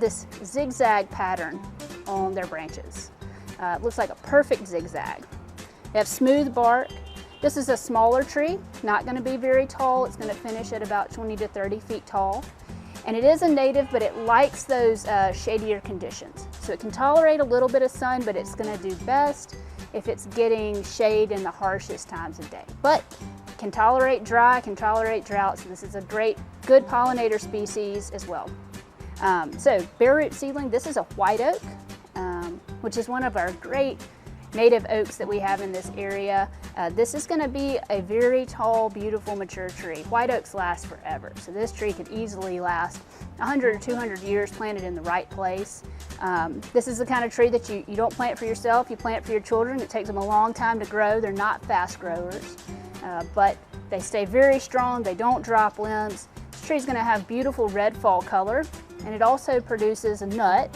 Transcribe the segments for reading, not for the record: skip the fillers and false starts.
this zigzag pattern on their branches. It looks like a perfect zigzag. They have smooth bark. This is a smaller tree, not going to be very tall. It's going to finish at about 20 to 30 feet tall. And it is a native, but it likes those shadier conditions. So it can tolerate a little bit of sun, but it's going to do best if it's getting shade in the harshest times of day. But can tolerate dry, can tolerate drought, so this is a good pollinator species as well. So bare root seedling, this is a white oak, which is one of our great native oaks that we have in this area. This is going to be a very tall, beautiful, mature tree. White oaks last forever, so this tree could easily last 100 or 200 years planted in the right place. This is the kind of tree that you don't plant for yourself, you plant for your children. It takes them a long time to grow. They're not fast growers, but they stay very strong. They don't drop limbs. This tree is going to have beautiful red fall color, and it also produces a nut,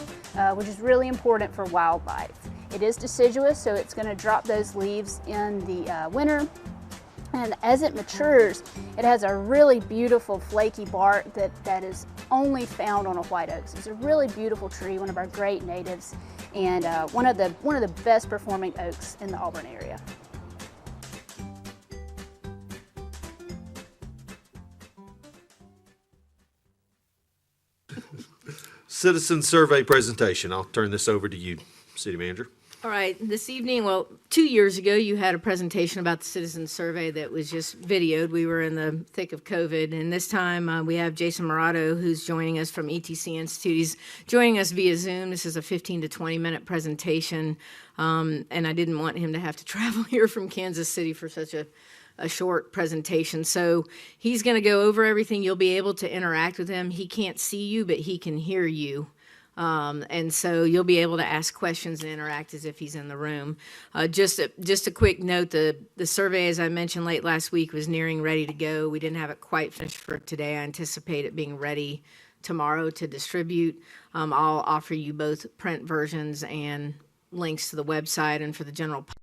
which is really important for wildlife. It is deciduous, so it's going to drop those leaves in the winter. And as it matures, it has a really beautiful flaky bark that is only found on a white oak. So it's a really beautiful tree, one of our great natives, and one of the best performing oaks in the Auburn area. Citizen survey presentation. I'll turn this over to you, City Manager. All right, this evening, well, 2 years ago, you had a presentation about the citizen survey that was just videoed. We were in the thick of COVID, and this time we have Jason Morato, who's joining us from ETC Institute. He's joining us via Zoom. This is a 15 to 20-minute presentation, and I didn't want him to have to travel here from Kansas City for such a short presentation. So he's going to go over everything. You'll be able to interact with him. He can't see you, but he can hear you. And so you'll be able to ask questions and interact as if he's in the room. Just a quick note, the survey, as I mentioned late last week, was nearing ready to go. We didn't have it quite finished for today. I anticipate it being ready tomorrow to distribute. I'll offer you both print versions and links to the website and for the general public.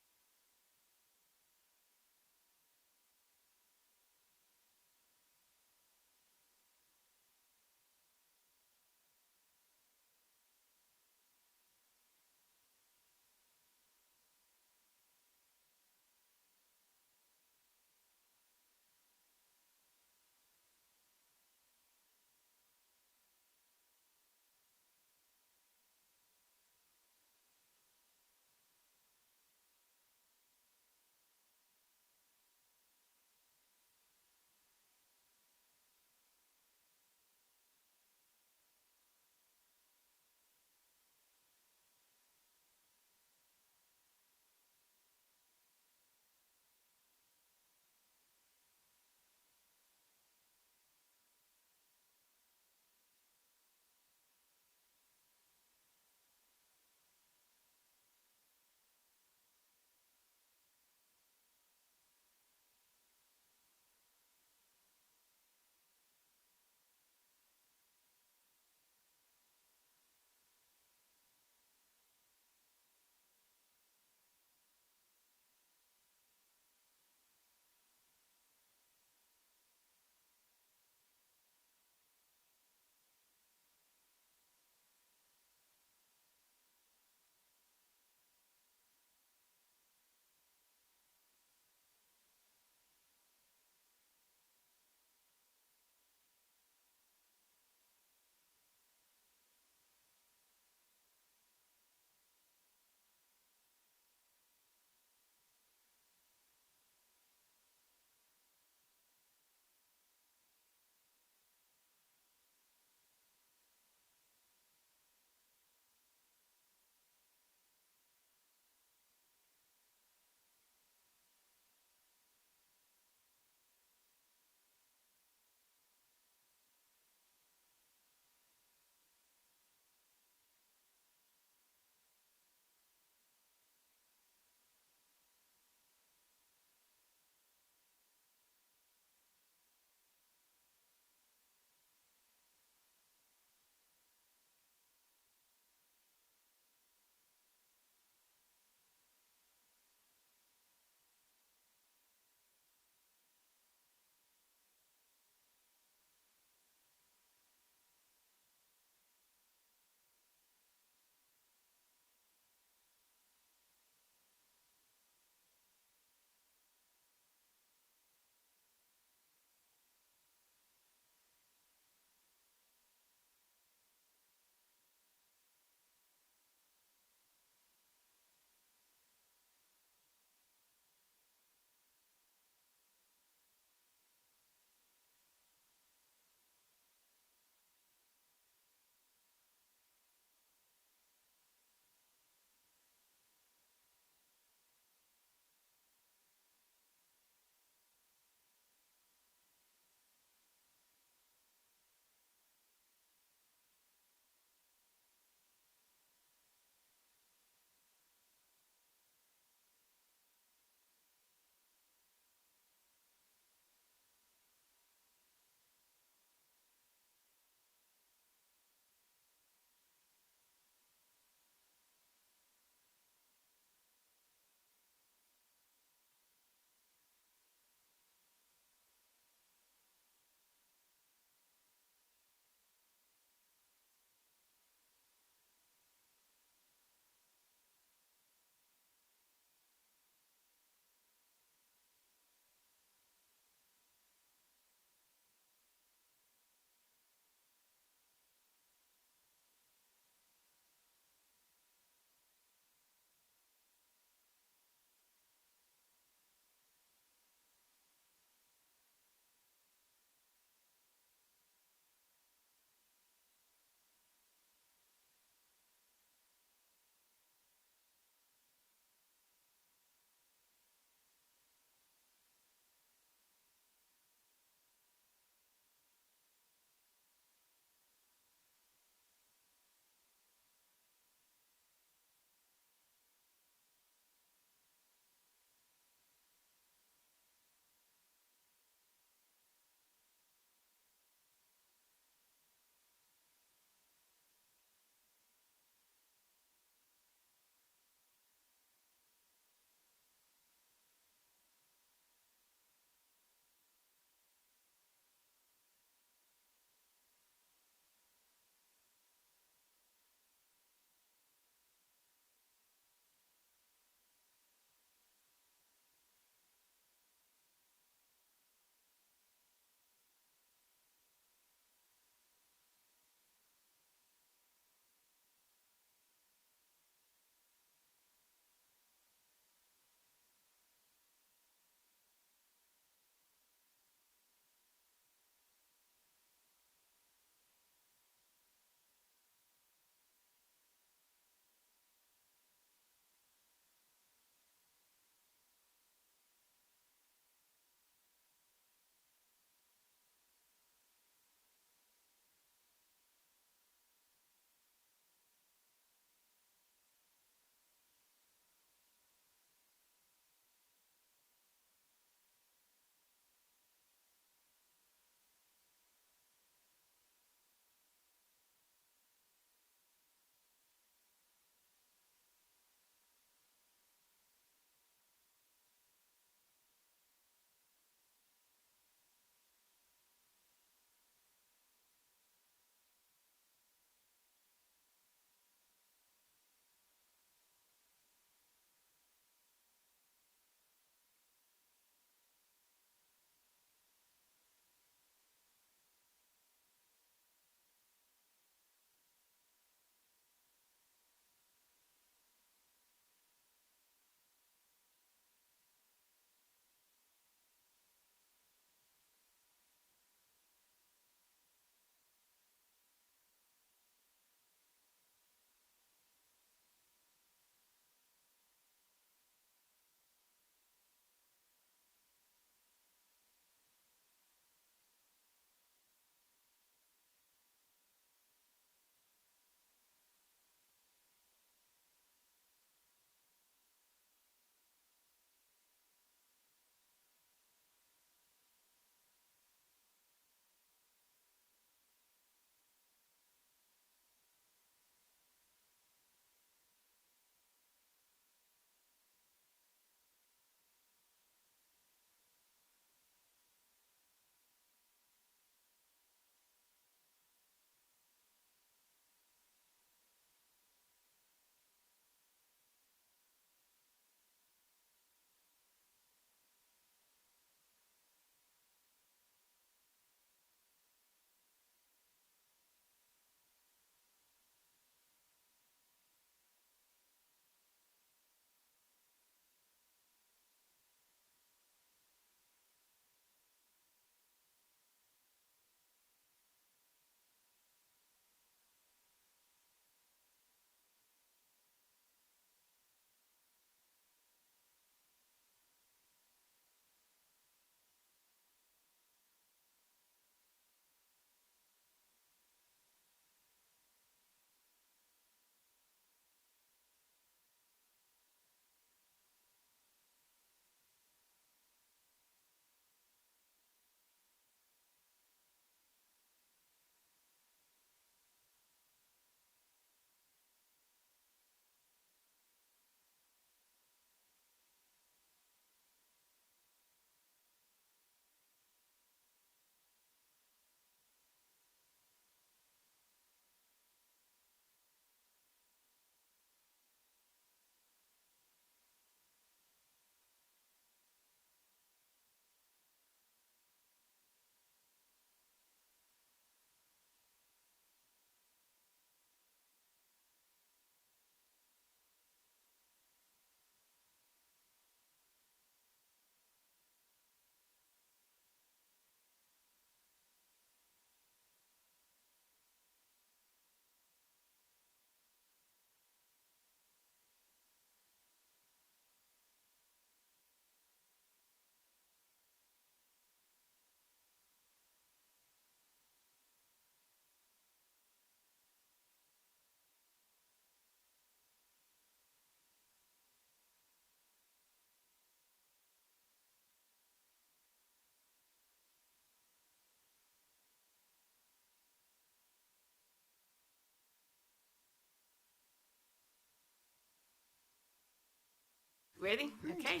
ready? Okay.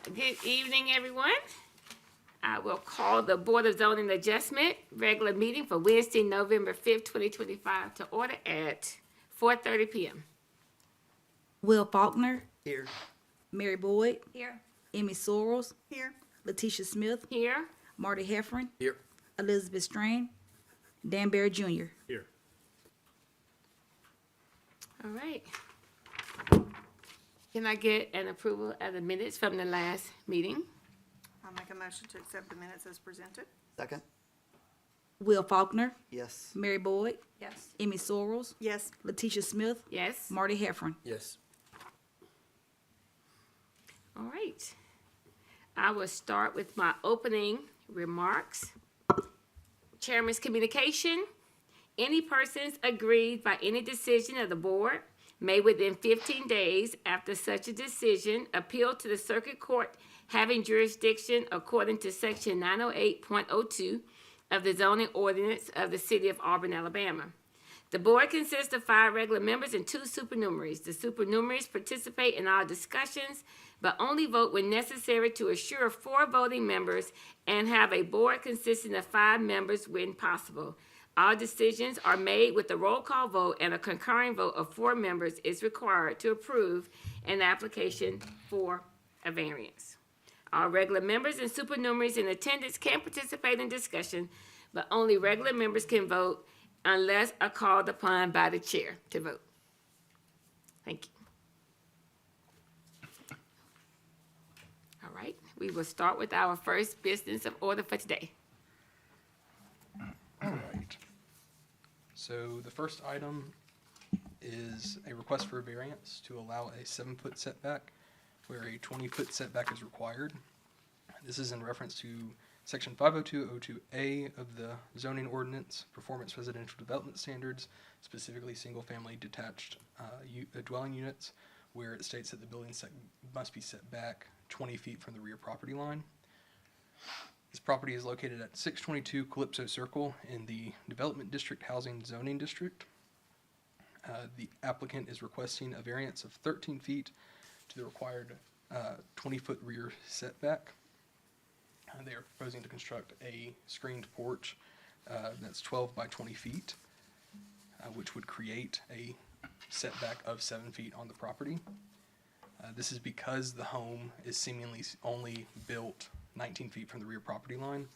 Good evening, everyone. I will call the Board of Zoning Adjustment regular meeting for Wednesday, November 5th, 2025 to order at 4:30 p.m. Will Faulkner, Here. Mary Boyd, Here. Emmy Sorrells, Here. Letitia Smith, Here. Marty Heffron, Here. Elizabeth Strain, Dan Barry Jr. Here. All right. Can I get an approval of the minutes from the last meeting? I'll make a motion to accept the minutes as presented. Second? Will Faulkner, Yes. Mary Boyd, Yes. Emmy Sorrells, Yes. Letitia Smith, Yes. Marty Heffron. Yes. All right. I will start with my opening remarks. Chairman's communication. Any persons aggrieved by any decision of the board may within 15 days after such a decision appeal to the circuit court having jurisdiction according to section 908.02 of the zoning ordinance of the city of Auburn, Alabama. The board consists of 5 regular members and 2 supernumeraries. The supernumeraries participate in all discussions, but only vote when necessary to assure 4 voting members and have a board consisting of 5 members when possible. All decisions are made with a roll call vote, and a concurring vote of 4 members is required to approve an application for a variance. All regular members and supernumeraries in attendance can participate in discussion, but only regular members can vote unless called upon by the chair to vote. Thank you. All right, we will start with our first business of order for today. All right. So the first item is a request for a variance to allow a 7-foot setback where a 20-foot setback is required. This is in reference to Section 50202A of the zoning ordinance, performance residential development standards, specifically single-family detached dwelling units, where it states that the building must be set back 20 feet from the rear property line. This property is located at 622 Calypso Circle in the Development District Housing Zoning District. The applicant is requesting a variance of 13 feet to the required 20-foot rear setback. They are proposing to construct a screened porch that's 12 by 20 feet, which would create a setback of 7 feet on the property. This is because the home is seemingly only built 19 feet from the rear property line.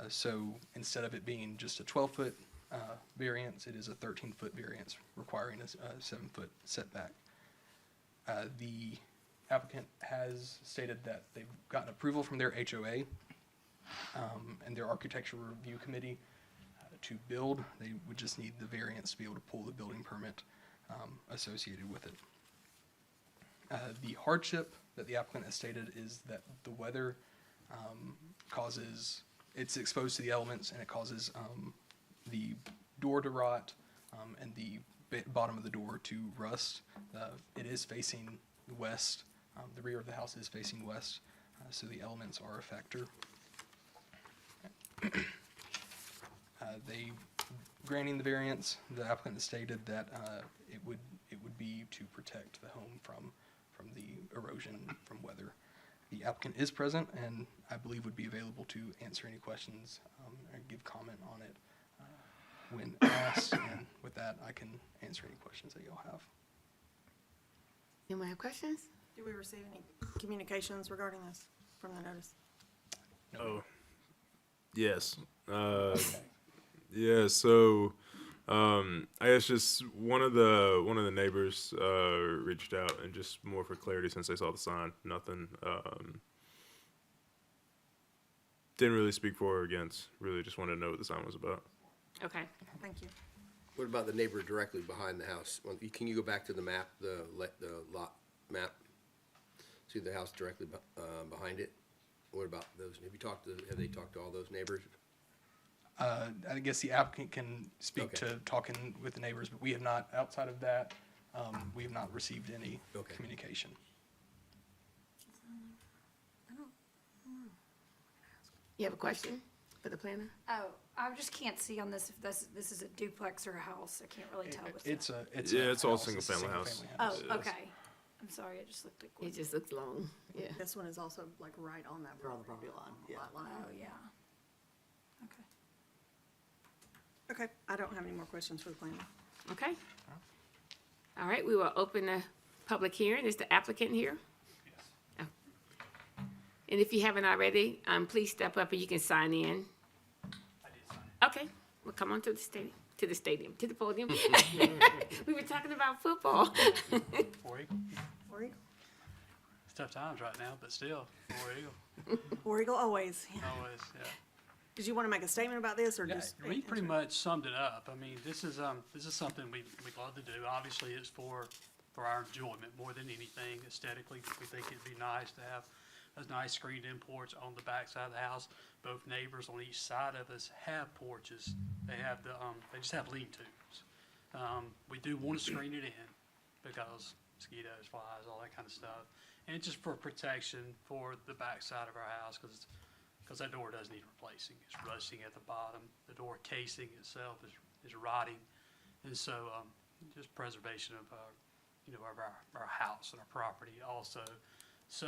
So instead of it being just a 12-foot variance, it is a 13-foot variance requiring a 7-foot setback. The applicant has stated that they've gotten approval from their HOA and their architectural review committee to build. They would just need the variance to be able to pull the building permit associated with it. The hardship that the applicant has stated is that the weather it's exposed to the elements, and it causes the door to rot and the bottom of the door to rust. It is facing west. The rear of the house is facing west, so the elements are a factor. They granting the variance, the applicant has stated that it would be to protect the home from the erosion from weather. The applicant is present and I believe would be available to answer any questions or give comment on it when asked. And with that, I can answer any questions that y'all have. Anyone have questions? Do we receive any communications regarding this from the notice? Oh, yes. Yeah. So, I guess just one of the neighbors reached out, and just more for clarity, since they saw the sign, nothing. Didn't really speak for or against. Really, just wanted to know what the sign was about. Okay. Thank you. What about the neighbor directly behind the house? Can you go back to the map, the lot map? See the house directly behind it? What about those? Have they talked to all those neighbors? I guess the applicant can speak Okay. to talking with the neighbors, but we have not, outside of that, we have not received any Okay. communication. You have a question? for the planner? Oh, I just can't see on this if this is a duplex or a house. I can't really tell with It's that. It's all house. single It's a family house. Oh, Yes. okay. I'm sorry, it just looked like one. It just looks long, yeah. This one is also like right on that property line. Yeah. Oh, yeah. Okay. Okay, I don't have any more questions for the planner. Okay. All right, we will open the public hearing. Is the applicant here? Oh. And if you haven't already, please step up and you can sign in. Okay, well, come on to the stadium, to the podium. We were talking about football. War Eagle. It's tough times right now, but still, War Eagle, War Eagle always. Yeah. always, yeah. Did you want to make a statement about this or Yeah, just? we pretty much summed it up. I mean, this is something we'd love to do. Obviously, it's for our enjoyment more than anything. Aesthetically, we think it'd be nice to have a nice screened-in porch on the back side of the house. Both neighbors on each side of us have porches. They have they just have lean-tos. We do want to screen it in because mosquitoes, flies, all that kind of stuff. And it's just for protection for the back side of our house because that door does need replacing. It's rusting at the bottom. The door casing itself is rotting. And so, just preservation of our house and our property also. So,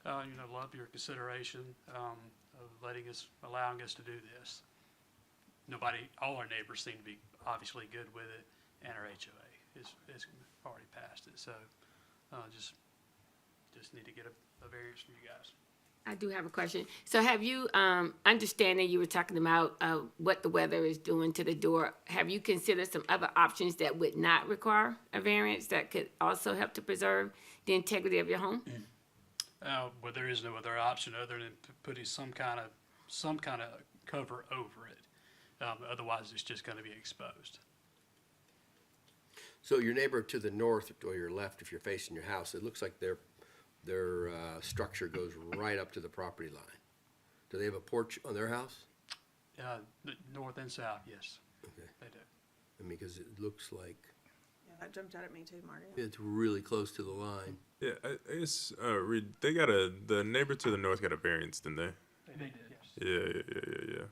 love your consideration, of allowing us to do this. All our neighbors seem to be obviously good with it, and our HOA is already passed it. So, just need to get a variance from you guys. I do have a question. So have you, understanding you were talking about what the weather is doing to the door, have you considered some other options that would not require a variance that could also help to preserve the integrity of your home? Well, there is no other option other than putting some kind of cover over it. Otherwise, it's just going to be exposed. So your neighbor to the north or your left, if you're facing your house, it looks like their structure goes right up to the property line. Do they have a porch on their house? The north and south, yes, Okay. they do. I mean, because it looks like Yeah, that jumped out at me too, Marty. it's really close to the line. Yeah, I guess, Reed, the neighbor to the north got a variance, didn't they? They did, yes. Yeah.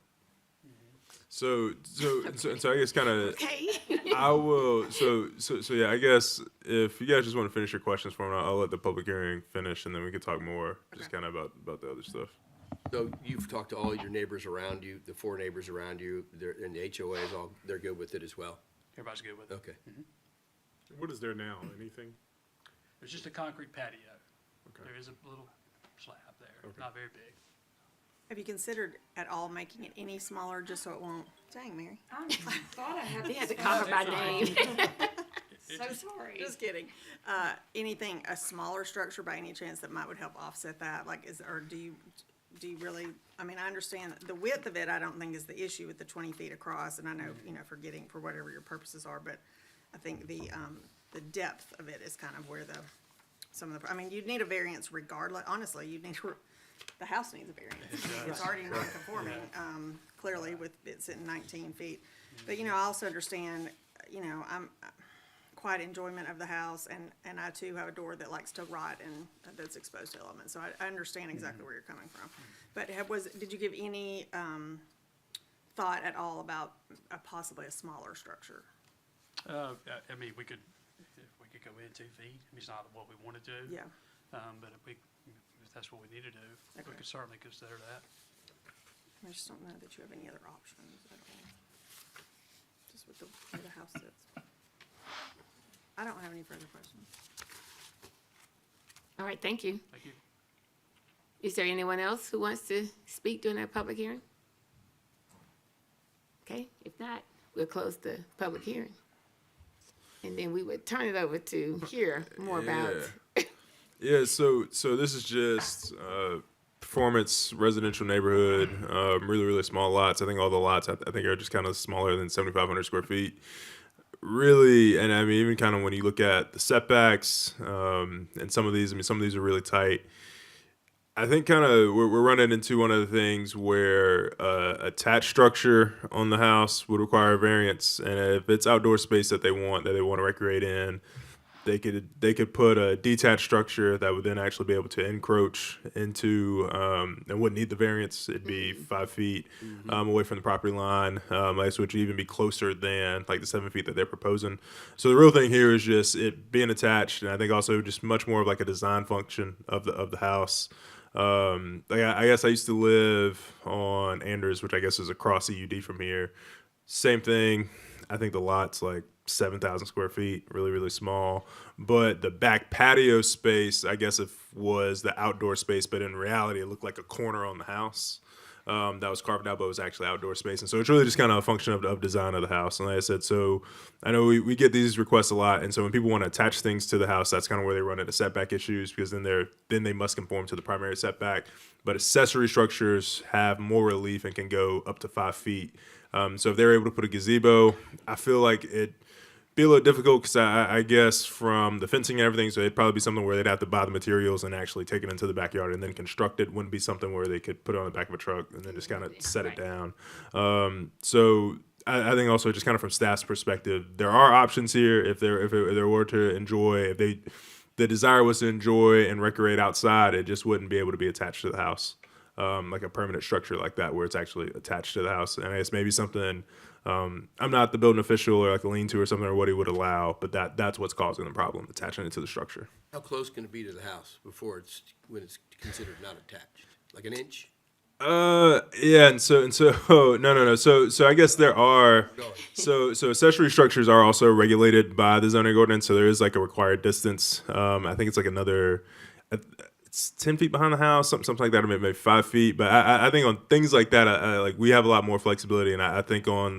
So I guess kind of, Okay. I will, so yeah, I guess if you guys just want to finish your questions for me, I'll let the public hearing finish and then we can talk more, just kind of about the other stuff. So you've talked to all your neighbors around you, the 4 neighbors around you, and the HOA is they're good with it as well? Everybody's good with it. Okay. What is there now? Anything? There's just a concrete patio. Okay. There is a little slab there, not very big. Have you considered at all making it any smaller just so it won't? Dang, Mary. I thought I had They had to call her by name. So sorry. Just kidding. Anything, a smaller structure by any chance that would help offset that? Like, do you really, I mean, I understand the width of it, I don't think is the issue with the 20 feet across, and I know, for whatever your purposes are, but I think the depth of it is kind of where I mean, you'd need a variance regardless, honestly, the house needs a variance. It's already non-conforming, clearly with it sitting 19 feet. But, I also understand, I'm quite enjoyment of the house, and I too have a door that likes to rot and that's exposed to elements. So I understand exactly where you're coming from. But did you give any thought at all about possibly a smaller structure? I mean, we could go in 2 feet. I mean, it's not what we want to do. Yeah. But if that's what we need to do, we Okay. could certainly consider that. I just don't know that you have any other options at all. Just with where the house sits. I don't have any further questions. All right, thank you. Thank you. Is there anyone else who wants to speak during our public hearing? Okay, if not, we'll close the public hearing. And then we would turn it over to hear more about. Yeah, so this is just performance residential neighborhood, really small lots. I think all the lots I think are just kind of smaller than 7,500 square feet. Really, and I mean even kind of when you look at the setbacks and some of these are really tight. I think kind of we're running into one of the things where attached structure on the house would require a variance, and if it's outdoor space that they want to recreate in, they could put a detached structure that would then actually be able to encroach into and wouldn't need the variance. It'd be 5 feet away from the property line, which would even be closer than like the 7 feet that they're proposing. So the real thing here is just it being attached, and I think also just much more of like a design function of the house. Like I guess I used to live on Anders, which I guess is across EUD from here. Same thing. I think the lot's like 7,000 square feet, really, really small. But the back patio space, I guess, was the outdoor space, but in reality, it looked like a corner on the house that was carved out, but it was actually outdoor space. And so it's really just kind of a function of design of the house. And like I said, so I know we get these requests a lot. And so when people want to attach things to the house, that's kind of where they run into setback issues, because then they must conform to the primary setback. But accessory structures have more relief and can go up to 5 feet. So if they're able to put a gazebo, I feel like it'd be a little difficult because I guess from the fencing and everything, so it'd probably be something where they'd have to buy the materials and actually take it into the backyard and then construct it. Wouldn't be something where they could put it on the back of a truck and then just kind of set it down. So I think also just kind of from staff's perspective, there are options here if they were to enjoy, the desire was to enjoy and recreate outside, it just wouldn't be able to be attached to the house. Like a permanent structure like that where it's actually attached to the house. And I guess maybe something, I'm not the building official or like a lean-to or something or what he would allow, but that's what's causing the problem, attaching it to the structure. How close can it be to the house when it's considered not attached? Like an inch? Yeah, and so no. So I guess there are so accessory structures are also regulated by the zoning ordinance. So there is like a required distance. I think it's like another. It's 10 feet behind the house, something like that, or maybe 5 feet. But I think on things like that, like we have a lot more flexibility. And I think on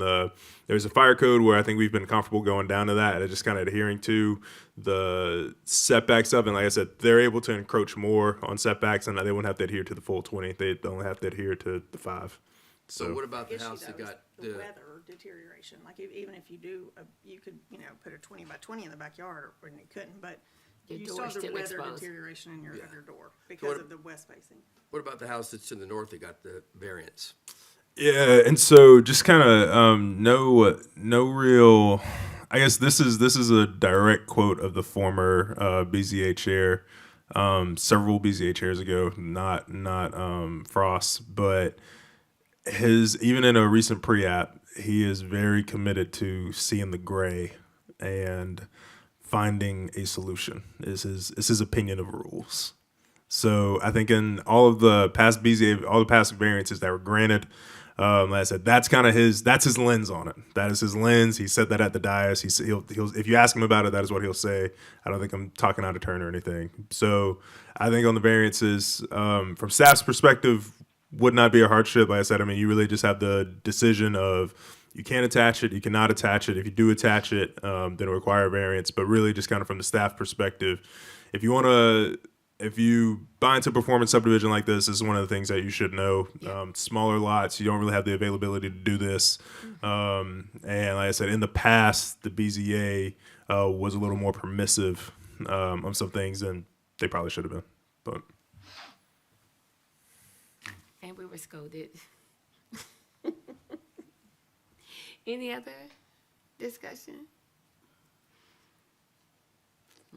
there's a fire code where I think we've been comfortable going down to that and just kind of adhering to the setbacks of it. And like I said, they're able to encroach more on setbacks, and they wouldn't have to adhere to the full 20. They only have to adhere to the 5. So what about the house that got the weather deterioration? Like even if you do, you could put a 20 by 20 in the backyard, or you couldn't, but you still have the weather deterioration of your door because of the west facing. What about the house that's to the north that got the variance? Yeah, and so just kind of no real. I guess this is a direct quote of the former BZA chair, several BZA chairs ago, not Frost, but even in a recent pre-app, he is very committed to seeing the gray and finding a solution is his opinion of rules. So I think in all of the past BZA, all the past variances that were granted, like I said, that's his lens on it. That is his lens. He said that at the dais. He'll if you ask him about it, that is what he'll say. I don't think I'm talking out of turn or anything. So I think on the variances, from staff's perspective, would not be a hardship. Like I said, I mean, you really just have the decision of you can't attach it, you cannot attach it. If you do attach it, then it require a variance. But really, just kind of from the staff perspective, if you buy into performance subdivision like this is one of the things that you should know. Smaller lots, you don't really have the availability to do this. And like I said, in the past, the BZA was a little more permissive on some things than they probably should have been. But And we were scolded. Any other discussion?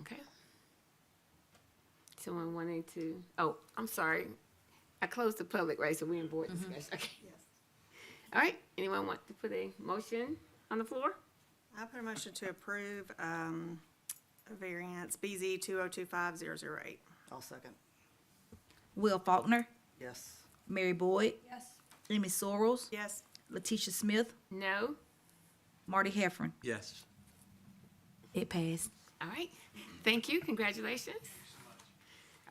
Okay. Someone wanting to, I'm sorry. I closed the public, right, so we're in board discussion. Okay. Yes. All right, anyone want to put a motion on the floor? I put a motion to approve a variance BZ 2025008. I'll second. Will Faulkner, Yes. Mary Boyd, Yes. Amy Sorrells, Yes. Letitia Smith, No? Marty Heffron. Yes. It passed. All right, thank you, congratulations.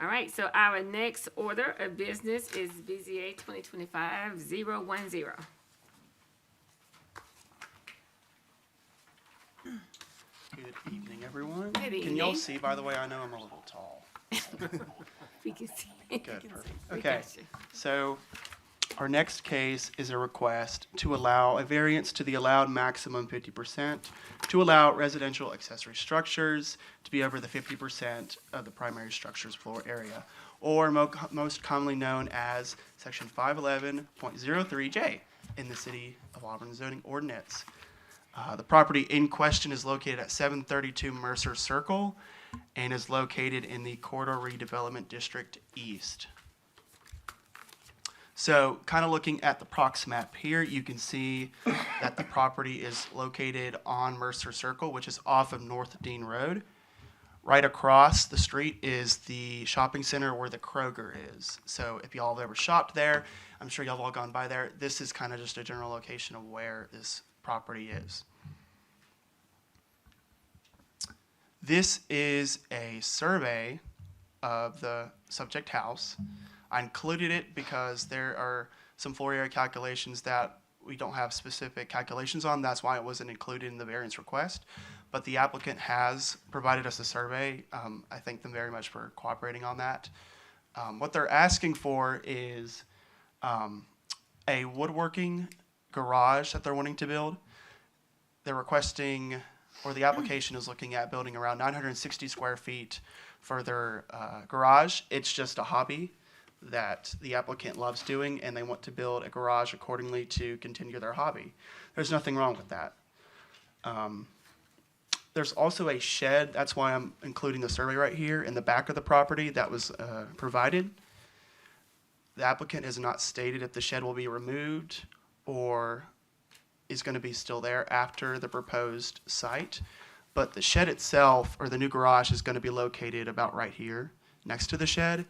All right, so our next order of business is BZA 2025-010. Good evening, everyone. Good Can y'all evening. see, by the way? I know I'm a little tall. We can see. Good, perfect. We Okay, got you. so our next case is a request to allow a variance to the allowed maximum 50% to allow residential accessory structures to be over the 50% of the primary structure's floor area, or most commonly known as Section 511.03J in the City of Auburn zoning ordinance. The property in question is located at 732 Mercer Circle and is located in the Corridor Redevelopment District East. So kind of looking at the prox map here, you can see that the property is located on Mercer Circle, which is off of North Dean Road. Right across the street is the shopping center where the Kroger is. So if y'all have ever shopped there, I'm sure y'all have all gone by there. This is kind of just a general location of where this property is. This is a survey of the subject house. I included it because there are some floor area calculations that we don't have specific calculations on. That's why it wasn't included in the variance request. But the applicant has provided us a survey. I thank them very much for cooperating on that. What they're asking for is a woodworking garage that they're wanting to build. They're requesting, or the application is looking at building around 960 square feet for their garage. It's just a hobby that the applicant loves doing, and they want to build a garage accordingly to continue their hobby. There's nothing wrong with that. There's also a shed, that's why I'm including the survey right here, in the back of the property that was provided. The applicant has not stated if the shed will be removed or is going to be still there after the proposed site. But the shed itself, or the new garage, is going to be located about right here next to the shed,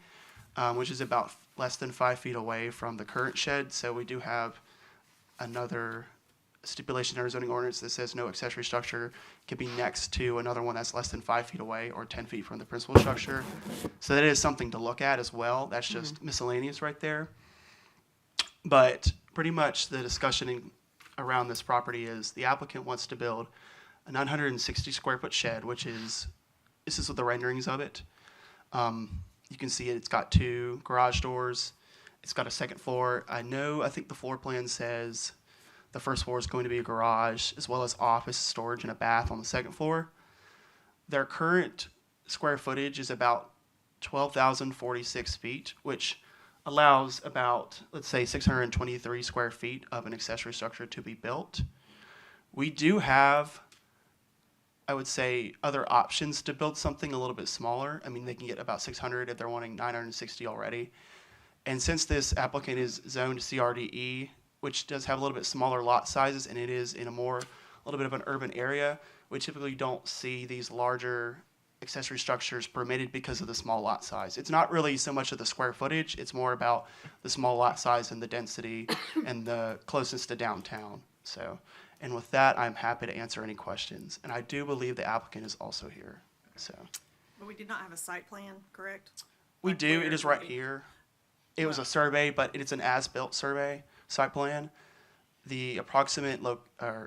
which is about less than 5 feet away from the current shed. So we do have another stipulation in our zoning ordinance that says no accessory structure can be next to another one that's less than 5 feet away or 10 feet from the principal structure. So that is something to look at as well. That's just miscellaneous right there. But pretty much the discussion around this property is the applicant wants to build a 960 square foot shed, which is, this is with the renderings of it. You can see it's got 2 garage doors. It's got a second floor. I think the floor plan says the first floor is going to be a garage, as well as office, storage, and a bath on the second floor. Their current square footage is about 12,046 feet, which allows about, let's say, 623 square feet of an accessory structure to be built. We do have, I would say, other options to build something a little bit smaller. I mean, they can get about 600 if they're wanting 960 already. And since this applicant is zoned CRDE, which does have a little bit smaller lot sizes, and it is in a little bit of an urban area, we typically don't see these larger accessory structures permitted because of the small lot size. It's not really so much of the square footage, it's more about the small lot size and the density and the closeness to downtown. So, and with that, I'm happy to answer any questions. And I do believe the applicant is also here, so. But we did not have a site plan, correct? We Like do, where it is would right be- here. It was a survey, but it's an as-built survey, site plan. The approximate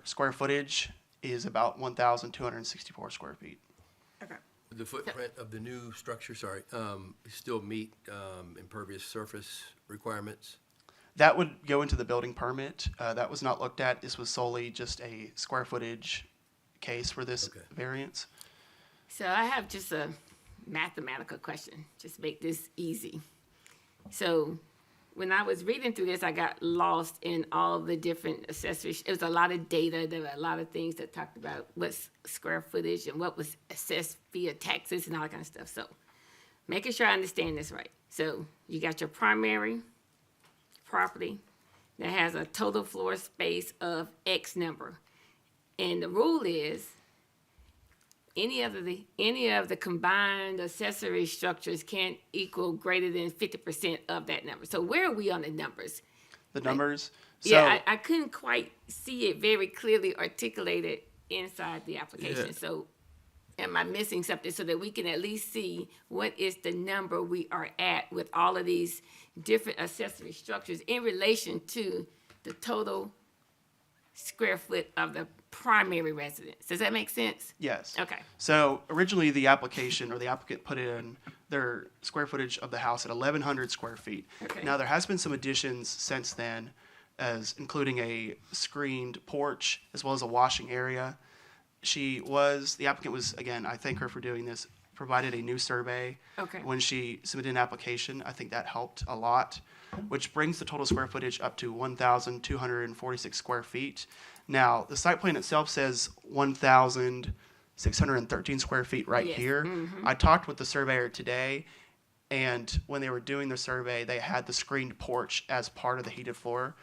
square footage is about 1,264 square feet. Okay. The footprint of the new structure, still meet impervious surface requirements? That would go into the building permit. That was not looked at. This was solely just a square footage case for this variance. So I have just a mathematical question, just make this easy. So when I was reading through this, I got lost in all the different accessories. It was a lot of data. There were a lot of things that talked about what's square footage and what was assessed via taxes and all that kind of stuff. So making sure I understand this right. So you got your primary property that has a total floor space of X number. And the rule is any of the combined accessory structures can't equal greater than 50% of that number. So where are we on the numbers? The numbers? Yeah, I couldn't quite see it very clearly articulated inside the application. Yeah. So am I missing something so that we can at least see what is the number we are at with all of these different accessory structures in relation to the total square foot of the primary residence? Does that make sense? Yes. Okay. So originally the application or the applicant put in their square footage of the house at 1,100 square feet. Okay. Now there has been some additions since then, as including a screened porch as well as a washing area. The applicant was, again, I thank her for doing this, provided a new survey Okay. when she submitted an application. I think that helped a lot, which brings the total square footage up to 1,246 square feet. Now, the site plan itself says 1,613 square feet right Yes. here. I talked with the surveyor today, and when they were doing the survey, they had the screened porch as part of the heated floor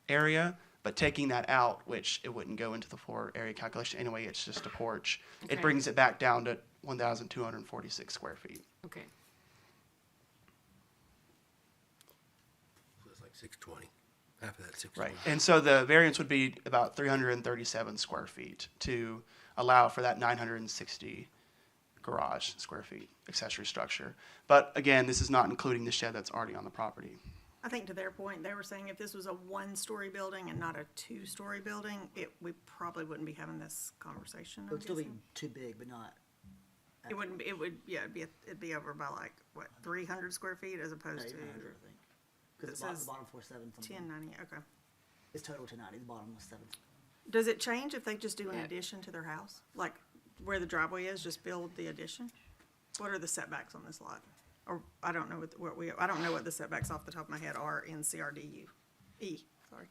area. But taking that out, which it wouldn't go into the floor area calculation anyway, it's just a porch. Okay. It brings it back down to 1,246 square feet. Okay. So it's like 620, half of that 620. Right. And so the variance would be about 337 square feet to allow for that 960 garage square feet accessory structure. But again, this is not including the shed that's already on the property. I think to their point, they were saying if this was a one-story building and not a two-story building, we probably wouldn't be having this conversation, It I'm would still be guessing. too big, but not. It wouldn't, be- it would, yeah, it'd be over by like, what, 300 square feet as opposed to 800, I think. It Because says the bottom floor 7 something. 1090, okay. It's total 1090, the bottom was 7. Does it change if they just do an Yeah. addition to their house? Like where the driveway is, just build the addition? What are the setbacks on this lot? Or, I don't know I don't know what the setbacks off the top of my head are in CRDU. Sorry.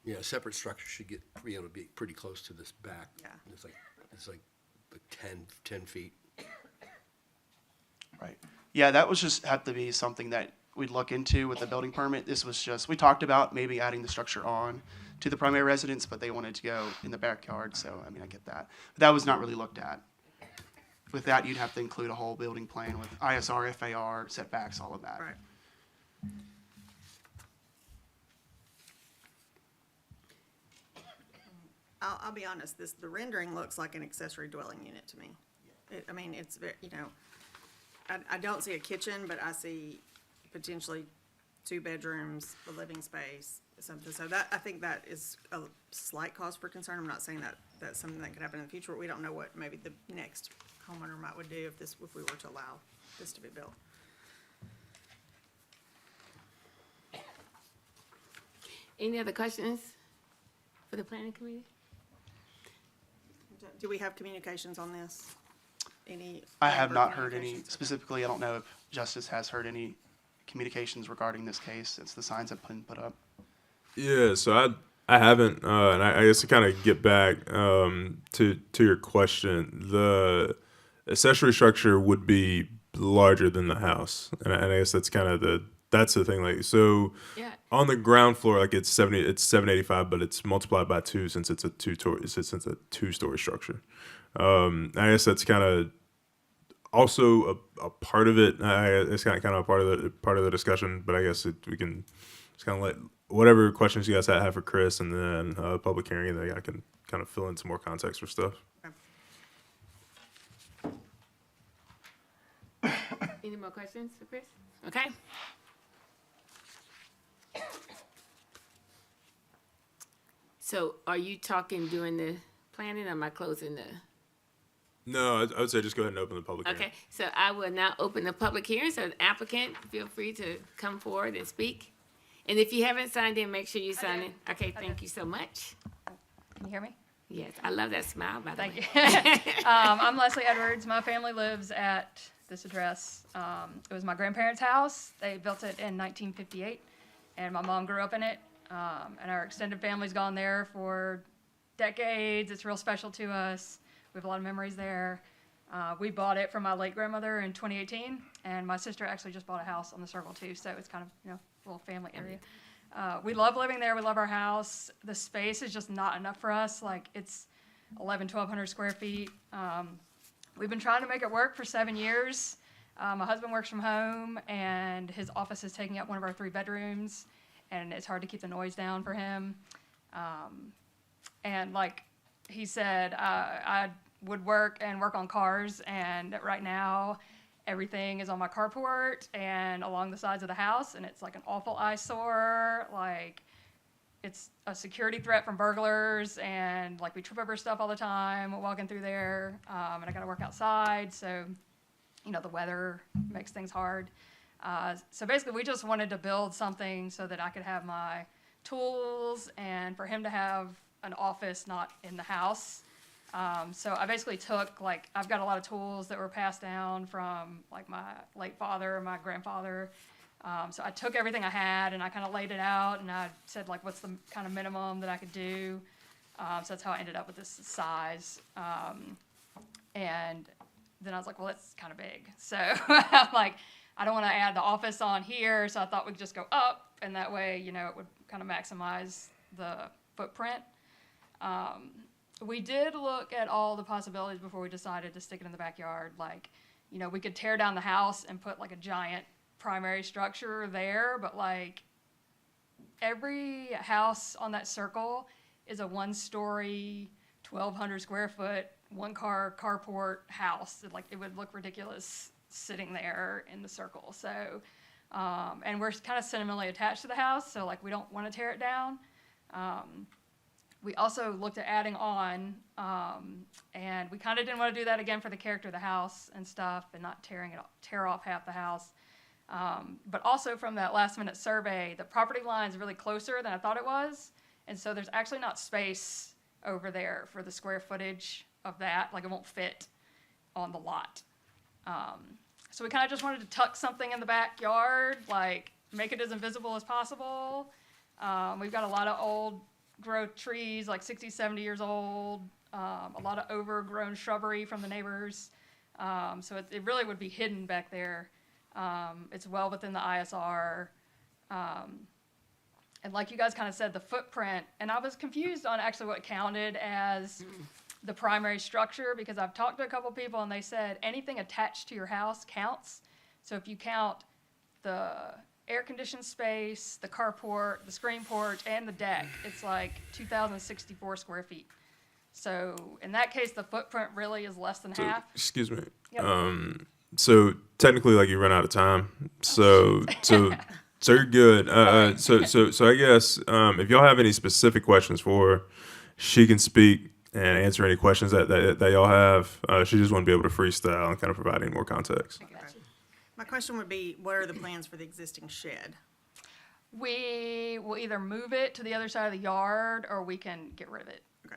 Yeah, a separate structure should be able to be pretty close to this back. Yeah. It's like 10 feet. Right. Yeah, that was just have to be something that we'd look into with the building permit. This was just, we talked about maybe adding the structure on to the primary residence, but they wanted to go in the backyard, so, I mean, I get that. But that was not really looked at. With that, you'd have to include a whole building plan with ISR, FAR, setbacks, all of that. Right. I'll be honest, the rendering looks like an accessory dwelling unit to me. I mean, it's very, I don't see a kitchen, but I see potentially 2 bedrooms, a living space, something. So that, I think that is a slight cause for concern. I'm not saying that that's something that could happen in the future. We don't know what maybe the next homeowner would do if we were to allow this to be built. Any other questions for the planning committee? Do we have communications on this? Any? I have labor not heard any, communications? specifically, I don't know if Justice has heard any communications regarding this case since the signs have been put up. Yeah, so I haven't, and I guess to kind of get back to your question, the accessory structure would be larger than the house, and I guess that's kind of that's the thing. Like, so Yeah. on the ground floor, like it's 785, but it's multiplied by 2 since it's a two-story structure. I guess that's kind of also a part of it. It's kind of a part of the discussion, but I guess we can just kind of let whatever questions you guys have for Chris, and then public hearing, and then I can kind of fill in some more context for stuff. Any more questions for Chris? Okay. So are you talking during the planning, or am I closing the? No, I would say just go ahead and open the public hearing. Okay, so I will now open the public hearing, so the applicant, feel free to come forward and speak. And if you haven't signed in, make sure you sign in. Okay, thank you so much. Can you hear me? Yes, I love that smile, by the way. Thank you. I'm Leslie Edwards. My family lives at this address. It was my grandparents' house. They built it in 1958, and my mom grew up in it. And our extended family's gone there for decades. It's real special to us. We have a lot of memories there. We bought it from my late grandmother in 2018, and my sister actually just bought a house on the circle too, so it's kind of, a little family area. We love living there. We love our house. The space is just not enough for us. Like, it's 1,200 square feet. We've been trying to make it work for 7 years. My husband works from home, and his office is taking up one of our 3 bedrooms, and it's hard to keep the noise down for him. And like he said, I would work on cars, and right now everything is on my carport and along the sides of the house, and it's like an awful eyesore. Like, it's a security threat from burglars, and like we trip over stuff all the time walking through there, and I gotta work outside, so the weather makes things hard. So basically we just wanted to build something so that I could have my tools and for him to have an office not in the house. So I basically took, like, I've got a lot of tools that were passed down from, like, my late father and my grandfather. So I took everything I had and I kind of laid it out and I said, like, what's the kind of minimum that I could do? So that's how I ended up with this size. And then I was like, well, that's kind of big. So I'm like, I don't want to add the office on here. So I thought we'd just go up and that way, you know, it would kind of maximize the footprint. We did look at all the possibilities before we decided to stick it in the backyard. Like, you know, we could tear down the house and put like a giant primary structure there, but like every house on that circle is a 1-story, 1,200 square foot, 1-car carport house. Like it would look ridiculous sitting there in the circle. So, and we're kind of sentimentally attached to the house, so like we don't want to tear it down. We also looked at adding on, and we kind of didn't want to do that again for the character of the house and stuff, and not tear off half the house. But also from that last minute survey, the property line is really closer than I thought it was, and so there's actually not space over there for the square footage of that. Like it won't fit on the lot. So we kind of just wanted to tuck something in the backyard, like make it as invisible as possible. We've got a lot of old growth trees, like 60, 70 years old, a lot of overgrown shrubbery from the neighbors. So it really would be hidden back there. It's well within the ISR. And like you guys kind of said, the footprint, and I was confused on actually what counted as the primary structure because I've talked to a couple people and they said anything attached to your house counts. So if you count the air-conditioned space, the carport, the screen porch, and the deck, it's like 2,064 square feet. So in that case, the footprint really is less than half. Excuse me. Yep. So technically, like you run out of time. So you're good. So I guess if y'all have any specific questions for her, she can speak and answer any questions that y'all have. She just want to be able to freestyle and kind of provide any more context. My question would be, what are the plans for the existing shed? We will either move it to the other side of the yard or we can get rid of it. Okay.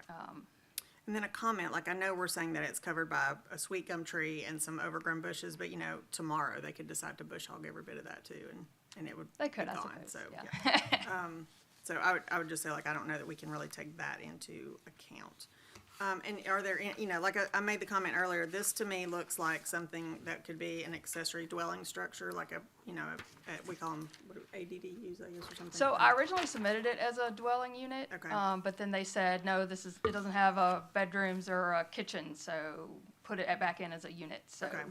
And then a comment, like I know we're saying that it's covered by a sweet gum tree and some overgrown bushes, but you know, tomorrow they could decide to bush hog every bit of that too, and it would They could, be I gone. suppose, So yeah. So I would just say, like, I don't know that we can really take that into account. And are there, you know, like I made the comment earlier, this to me looks like something that could be an accessory dwelling structure, like a, you know, we call them ADDUs, I guess, or something. So I originally submitted it as a dwelling unit, Okay. but then they said, no, it doesn't have bedrooms or a kitchen, so put it back in as a unit, so. Okay.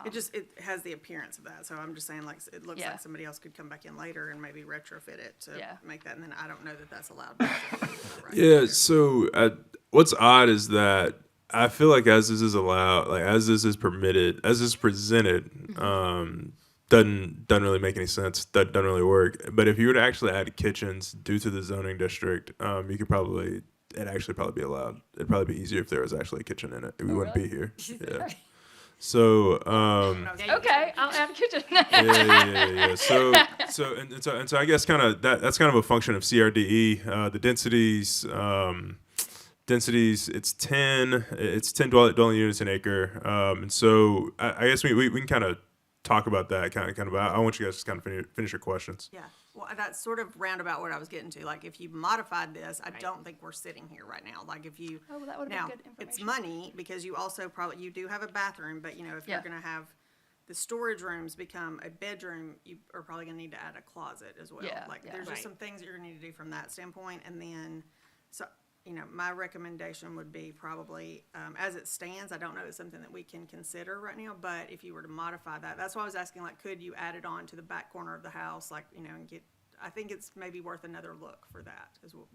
It has the appearance of that, so I'm just saying, like, it looks Yeah. like somebody else could come back in later and maybe retrofit it to Yeah. make that, and then I don't know that that's allowed. Yeah. So what's odd is that I feel like as this is allowed, like as this is permitted, as this is presented, doesn't really make any sense. That doesn't really work. But if you were to actually add kitchens due to the zoning district, you could probably be allowed. It'd probably be easier if there was actually a kitchen in it. We wouldn't be here. Yeah. So Okay, I'll add a kitchen. yeah. So I guess kind of that's kind of a function of CRDE. The densities, it's 10 dwelling units an acre. And so I guess we can kind of talk about that kind of. I want you guys to kind of finish your questions. Yeah, well, that's sort of roundabout what I was getting to. Like, if you modified this, I don't think we're sitting here right now. Like, if you, Oh, well, that would've been now, good it's information. money, because you also you do have a bathroom, but, you know, if you're Yeah. gonna have the storage rooms become a bedroom, you are probably gonna need to add a closet as well. Yeah, Like, yeah. there's just Right. some things that you're gonna need to do from that standpoint, and then, so, you know, my recommendation would be probably, as it stands, I don't know if it's something that we can consider right now, but if you were to modify that, that's why I was asking, like, could you add it on to the back corner of the house, like, you know, and I think it's maybe worth another look for that, is what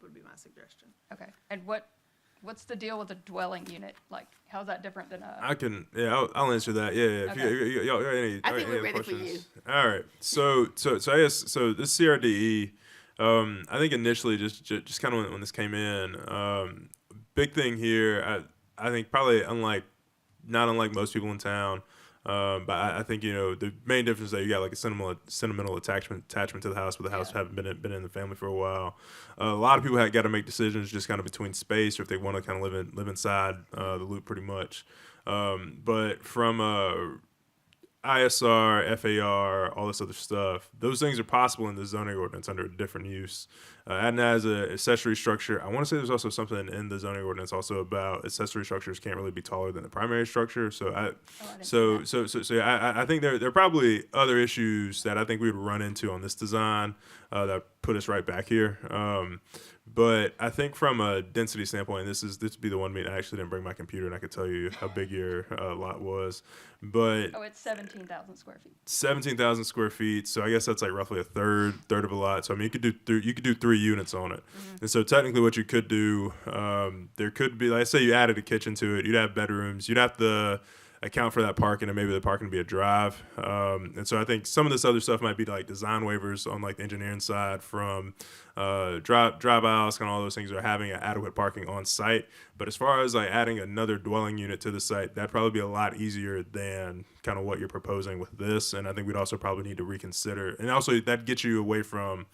would be my suggestion. Okay, and what's the deal with a dwelling unit? Like, how's that different than a? I'll answer that. Yeah. Okay. If y'all got any, I think any we're other ready for questions? All right. So I guess this CRDE. I think initially just kind of when this came in, big thing here. I think probably not unlike most people in town. But I think, you know, the main difference is that you got like a sentimental attachment to the house, but the house haven't been in the family for a while. A lot of people got to make decisions just kind of between space or if they want to kind of live inside the loop pretty much. But from ISR, FAR, all this other stuff, those things are possible in the zoning ordinance under a different use. Adding that as an accessory structure, I want to say there's also something in the zoning ordinance also about accessory structures can't really be taller than the primary structure. So I think there are probably other issues that I think we would run into on this design that put us right back here. But I think from a density standpoint, this would be the one meeting I actually didn't bring my computer and I could tell you how big your lot was. But Oh, it's 17,000 square feet. 17,000 square feet. So I guess that's like roughly a third of a lot. So I mean, you could do 3 units on it. And so technically, what you could do, there could be, let's say you added a kitchen to it, you'd have bedrooms, you'd have to account for that parking, and maybe the parking would be a drive. And so I think some of this other stuff might be like design waivers on like the engineering side from drive aisles, kind of all those things are having adequate parking on site. But as far as like adding another dwelling unit to the site, that'd probably be a lot easier than kind of what you're proposing with this. And I think we'd also probably need to reconsider. And also that gets you away from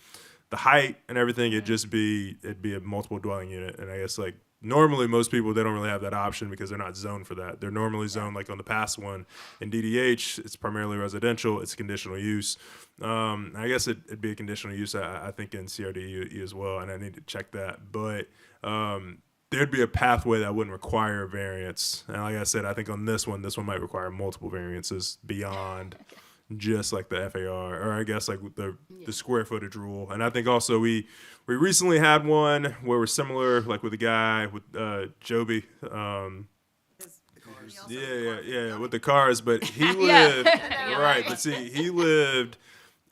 the height and everything. It'd be a multiple dwelling unit. And I guess like normally most people, they don't really have that option because they're not zoned for that. They're normally zoned like on the past one. In DDH, it's primarily residential. It's conditional use. I guess it'd be a conditional use, I think, in CRD as well, and I need to check that. But there'd be a pathway that wouldn't require a variance. And like I said, I think on this one might require multiple variances beyond just like the FAR, or I guess like the square footage rule. And I think also we recently had one where we're similar, like with a guy with Joby. With the cars, but he lived right. But see, he lived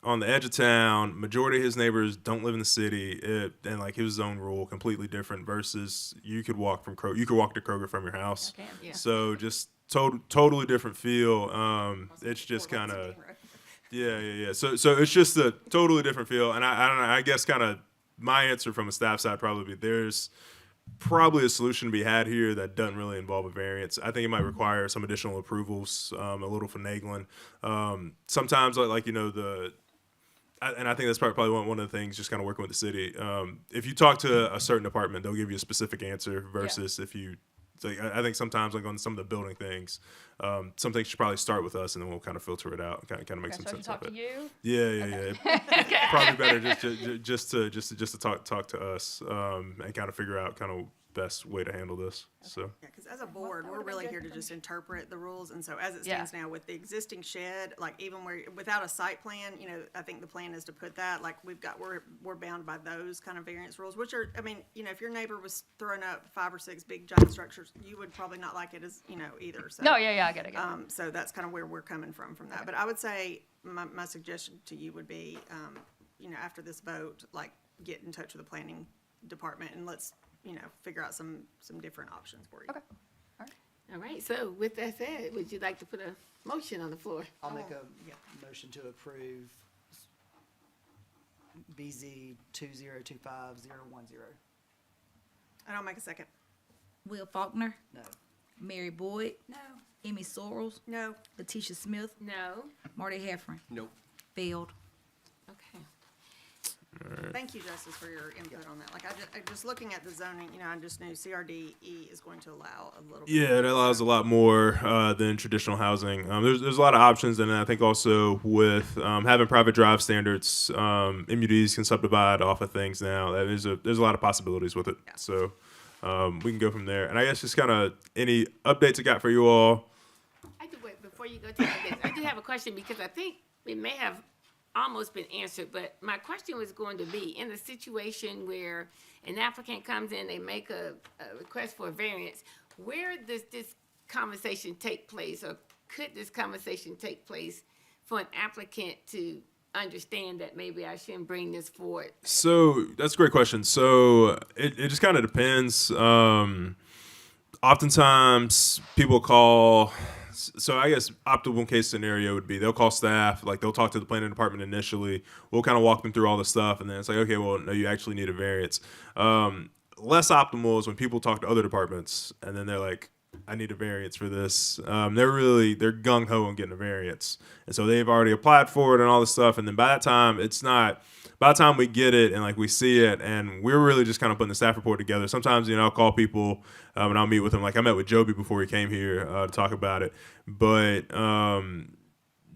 on the edge of town. Majority of his neighbors don't live in the city, and like his own rule completely different. Versus you could walk to Kroger from your house. So just totally different feel. It's just kind of So it's just a totally different feel, and I don't know. I guess kind of my answer from a staff side probably there's probably a solution to be had here that doesn't really involve a variance. I think it might require some additional approvals, a little finagling. Sometimes, like you know, and I think that's probably one of the things, just kind of working with the city. If you talk to a certain department, they'll give you a specific answer versus if you. Like, I think sometimes, like on some of the building things, some things should probably start with us, and then we'll kind of filter it out and kind of make some sense of it. Yeah. Probably better just to talk to us and kind of figure out kind of best way to handle this. So Yeah, because as a board, we're really here to just interpret the rules, and so as it stands now with the existing shed, like even without a site plan, you know, I think the plan is to put that, like we're bound by those kind of variance rules, which are, I mean, you know, if your neighbor was throwing up 5 or 6 big giant structures, you would probably not like it as, you know, either. So, No, yeah, I get it. so that's kind of where we're coming from that. But I would say my suggestion to you would be, you know, after this vote, like get in touch with the planning department and let's, you know, figure out some different options for you. Okay. All right, so with that said, would you like to put a motion on the floor? I'll make a motion to approve BZ 2025010. And I'll make a second. Will Faulkner, No. Mary Boyd, No. Emmy Sorrells, No. Letitia Smith, No? Marty Heffron. Nope. Failed. Okay. Thank you, Justice, for your input on that. Like, I just looking at the zoning, you know, I just knew CRDE is going to allow a little bit. yeah, it allows a lot more than traditional housing. There's a lot of options, and I think also with having private drive standards, MUDs can subdivide off of things now. There's a lot of possibilities with it. Yeah. So we can go from there. And I guess just kind of any updates I got for you all. I do wait before you go to this. I do have a question because I think it may have almost been answered, but my question was going to be in a situation where an applicant comes in, they make a request for a variance, where does this conversation take place, or could this conversation take place for an applicant to understand that maybe I shouldn't bring this forward? So that's a great question. So it just kind of depends. Oftentimes people call. So I guess optimal case scenario would be they'll call staff, like they'll talk to the planning department initially. We'll kind of walk them through all the stuff, and then it's like, okay, well, no, you actually need a variance. Less optimal is when people talk to other departments, and then they're like, I need a variance for this. They're gung ho on getting a variance, and so they've already applied for it and all this stuff. And then by that time, by the time we get it and like we see it, and we're really just kind of putting the staff report together. Sometimes, you know, I'll call people and I'll meet with them. Like I met with Joby before he came here to talk about it. But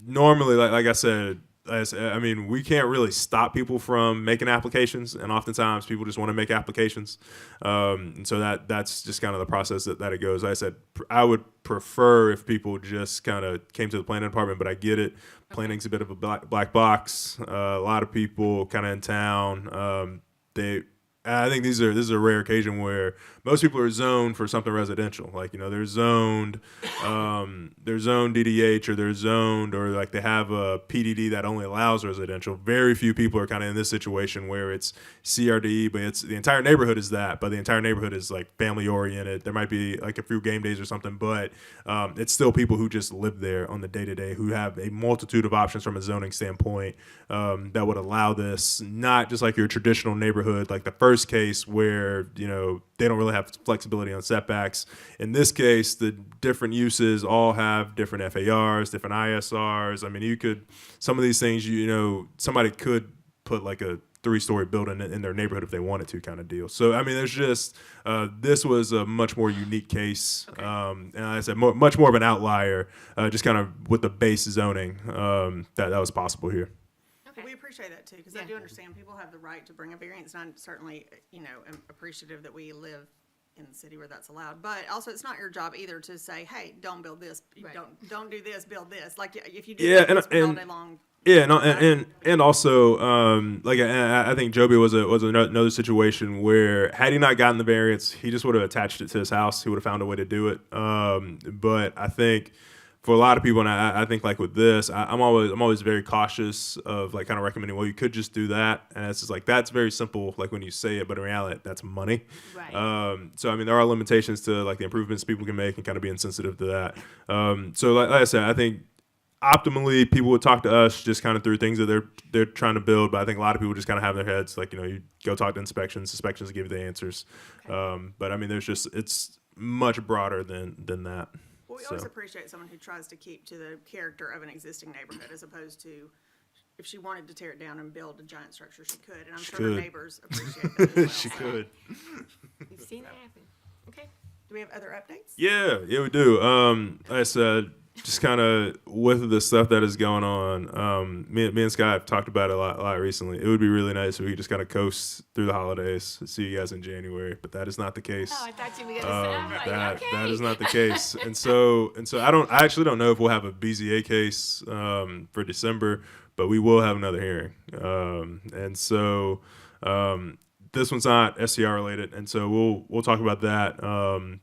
normally, like I said, I mean, we can't really stop people from making applications, and oftentimes people just want to make applications. And so that's just kind of the process that it goes. Like I said, I would prefer if people just kind of came to the planning department, but I get it. Planning's a bit of a black box. A lot of people kind of in town, I think this is a rare occasion where most people are zoned for something residential. Like, you know, they're zoned DDH, or they're zoned, or like they have a PDD that only allows residential. Very few people are kind of in this situation where it's CRD, but it's the entire neighborhood is that, but the entire neighborhood is like family oriented. There might be like a few game days or something, but it's still people who just live there on the day to day, who have a multitude of options from a zoning standpoint that would allow this, not just like your traditional neighborhood, like the first case where, you know, they don't really have flexibility on setbacks. In this case, the different uses all have different FARs, different ISRs. I mean, some of these things, you know, somebody could put like a 3-story building in their neighborhood if they wanted to, kind of deal. So, I mean, there's just, this was a much more unique case. Okay. And like I said, much more of an outlier, just kind of with the base zoning that was possible here. We appreciate that too, because I do understand people have the right to bring a variance, and I'm certainly, you know, am appreciative that we live in the city where that's allowed. But also, it's not your job either to say, hey, don't build this, don't do this, build this. Like, if you do that, all day long. Yeah, no, and also, like I think Joby was another situation where had he not gotten the variance, he just would have attached it to his house. He would have found a way to do it. But I think for a lot of people, and I think like with this, I'm always very cautious of like kind of recommending, well, you could just do that, and it's just like that's very simple, like when you say it, but in reality, that's money. Right. So I mean, there are limitations to like the improvements people can make, and kind of being sensitive to that. So like I said, I think optimally people would talk to us just kind of through things that they're trying to build, but I think a lot of people just kind of have in their heads like, you know, you go talk to inspections give you the answers. Okay. But I mean, it's much broader than that. Well, we always appreciate someone who tries to keep to the character of an existing neighborhood, as opposed to if she wanted to tear it down and build a giant structure, she could. And I'm sure her neighbors appreciate that as well. She could. You've seen it happen. Okay. Do we have other updates? Yeah, we do. Like I said, just kind of with the stuff that is going on, me and Scott have talked about it a lot recently. It would be really nice if we could just kind of coast through the holidays, see you guys in January, but that is not the case. Oh, I thought you were gonna say that is not the case. And so I actually don't know if we'll have a BZA case for December, but we will have another hearing. And so this one's not SCR related, and so we'll talk about that.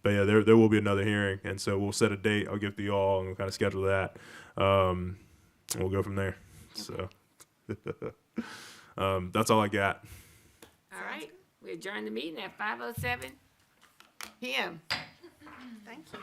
But yeah, there will be another hearing, and so we'll set a date. I'll give to you all, and we'll kind of schedule that. And we'll go from there. So that's all I got. All right, we adjourn the meeting at 5:07 p.m. Thank you.